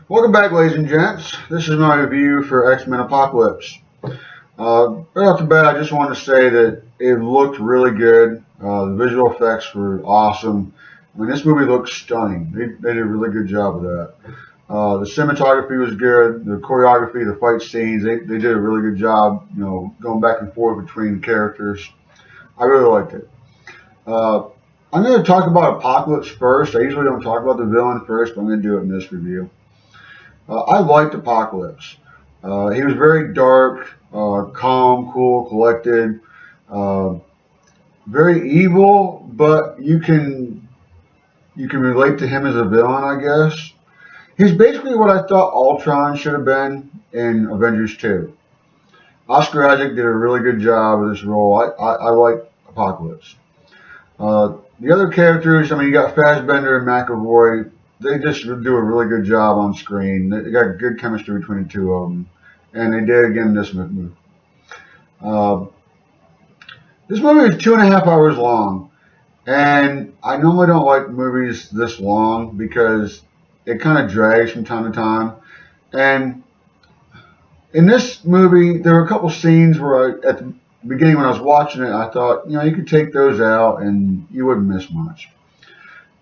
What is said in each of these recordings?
Welcome back, ladies and gents. This is my review for X-Men Apocalypse. Right off the bat, I just want to say that it looked really good. The visual effects were awesome. I mean, this movie looks stunning. They did a really good job of that. The cinematography was good. The choreography, the fight scenes, they did a really good job, going back and forth between the characters. I really liked it. Uh, I'm going to talk about Apocalypse first. I usually don't talk about the villain first, but I'm going to do it in this review. I liked Apocalypse. He was very dark, calm, cool, collected, uh, very evil, but you can relate to him as a villain, I guess. He's basically what I thought Ultron should have been in Avengers 2. Oscar Isaac did a really good job with this role. I like Apocalypse. The other characters, I mean, you got Fassbender and McAvoy. They just do a really good job on screen. They got good chemistry between the two of them, and they did again in this movie. Uh, this movie is 2.5 hours long, and I normally don't like movies this long because it kind of drags from time to time. And in this movie, there were a couple scenes where at the beginning when I was watching it, I thought, you could take those out and you wouldn't miss much.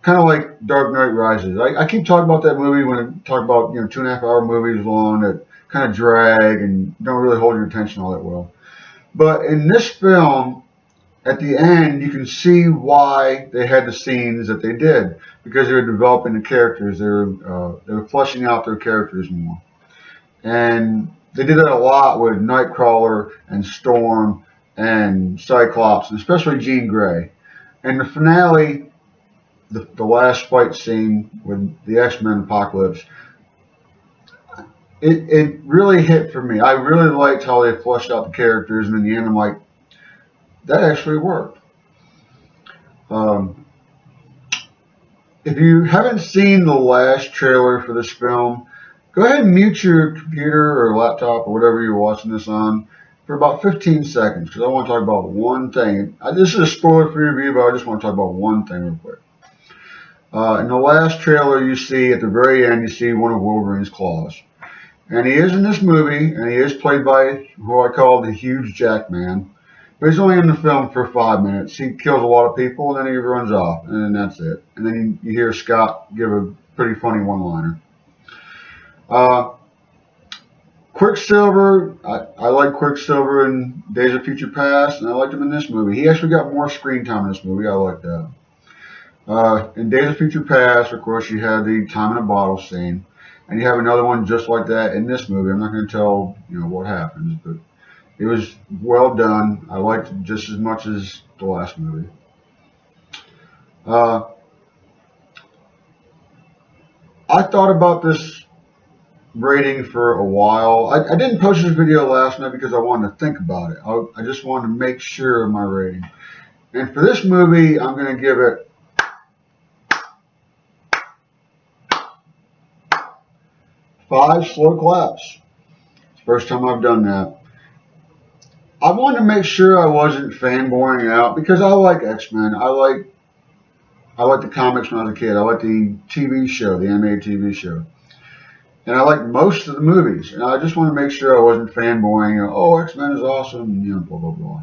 Kind of like Dark Knight Rises. I keep talking about that movie when I talk about 2.5 hour movies long that kind of drag and don't really hold your attention all that well. But in this film, at the end, you can see why they had the scenes that they did because they were developing the characters. They were fleshing out their characters more, and they did that a lot with Nightcrawler and Storm and Cyclops, and especially Jean Grey. And the finale, the last fight scene with the X-Men Apocalypse, it really hit for me. I really liked how they fleshed out the characters, and in the end, I'm like, that actually worked. Um, if you haven't seen the last trailer for this film, go ahead and mute your computer or laptop or whatever you're watching this on for about 15 seconds because I want to talk about one thing. This is a spoiler-free review, but I just want to talk about one thing real quick. In the last trailer you see, at the very end, you see one of Wolverine's claws. And he is in this movie, and he is played by who I call the Huge Jack Man. But he's only in the film for 5 minutes. He kills a lot of people, and then he runs off, and then that's it. And then you hear Scott give a pretty funny one-liner. Quicksilver, I like Quicksilver in Days of Future Past, and I liked him in this movie. He actually got more screen time in this movie. I like that. In Days of Future Past, of course, you had the time in a bottle scene, and you have another one just like that in this movie. I'm not going to tell what happens, but it was well done. I liked it just as much as the last movie. Uh, I thought about this rating for a while. I didn't post this video last night because I wanted to think about it. I just wanted to make sure of my rating. And for this movie, I'm going to give it 5 slow claps. It's the first time I've done that. I wanted to make sure I wasn't fanboying out because I like X-Men. I like the comics when I was a kid. I like the TV show, the animated TV show. And I like most of the movies. And I just want to make sure I wasn't fanboying. Oh, X-Men is awesome, blah, blah, blah.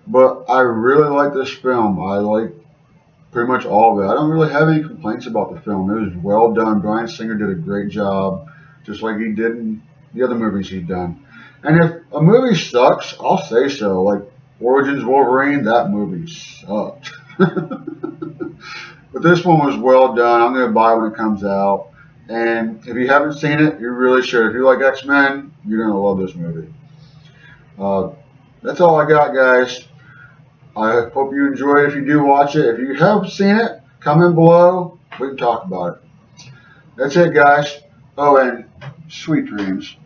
But I really like this film. I like pretty much all of it. I don't really have any complaints about the film. It was well done. Bryan Singer did a great job, just like he did in the other movies he's done. And if a movie sucks, I'll say so. Like Origins Wolverine, that movie sucked. But this one was well done. I'm going to buy it when it comes out. And if you haven't seen it, you really should. If you like X-Men, you're going to love this movie. That's all I got, guys. I hope you enjoy it if you do watch it. If you have seen it, comment below. We can talk about it. That's it, guys. Oh, and sweet dreams.